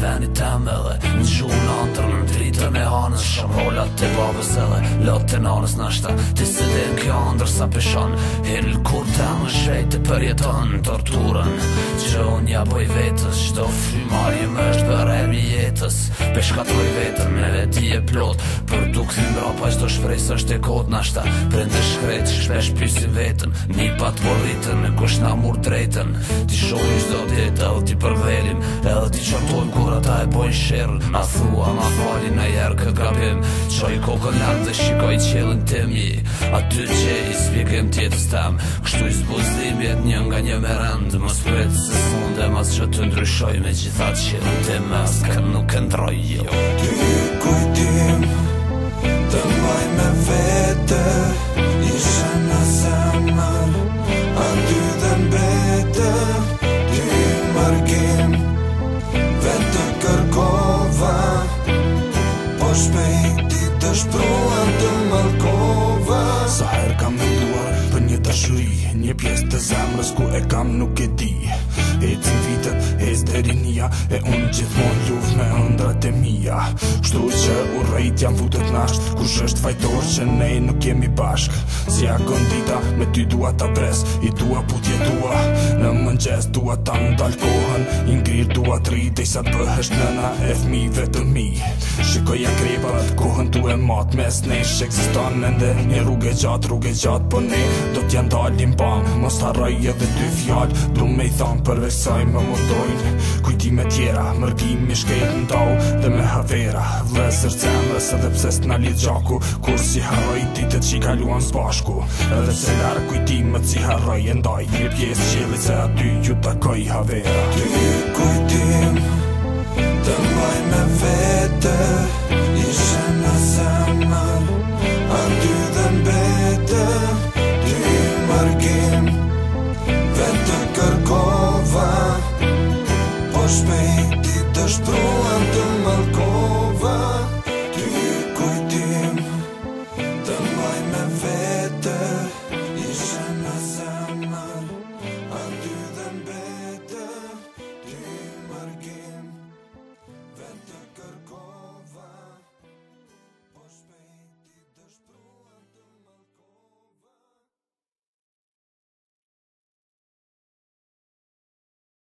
venit tem edhe në gjuhën antër në dritën e hanës shumë holat të babës edhe lot të nanës nashta ti se din kjo ndër sa peshon hill kur tem në shvejt të përjeton torturën që unë ja boj vetës qdo frymarje më është bëremi jetës peshkatroj vetën me veti e plot për duksin brapa qdo shpres është e kod nashta prende shkret shpesh pysin vetën një pat porritën me kush na mur drejtën ti shohim qdo dit edhe ti përvelim edhe ti qartojmë kur ata e bojnë shirën ma thua ma falin në jerë kë gabim qoj kokën lartë dhe shikoj qelën timi aty që i spjekim tjetës tem kështu i zbuzimjet një nga një merend mos pret se s'munde mas që të ndryshoj me gjithat qelën tim as kën nuk e ndroj jo ty kujtim të mbaj me vete ishe në zemër aty dhe mbete ty margim vete kërkova po shpejti të shpruan të malkova sa her kam menduar për një dashuri një pjesë të zemrës ku e kam nuk e di ecin vitet, ec deri nia e unë gjithmon luft me ëndrat e mia kështu që urrejt jam futet nasht kush është fajtor që ne nuk jemi bashk si agondita me ty dua ta pres i dua putje tua në mëngjes dua ta ndal kohën i ngrir dua tri dej sa bëhesh nëna e fmive të mi shikoja krepat kohën tu e mat mes nesh ekziston ende një rrugë gjatë po ne do t'ja ndalim bang mos harroj edhe dy fjall du me i thon përveç saj më mundojnë kujtime tjera mërgimi shkejt në tau dhe me havera vlezër zemrës edhe pse s'na lidh gjaku kur si harroj ditët që i kaluan s'bashku edhe pse larë kujtimet si harroj e ndaj një pjesë qelit se aty ju takoj havera ty kujtim të mbaj me vete ishe në zemër aty dhe mbete ty margim vete kërkova po shpejti të shpruan të malkova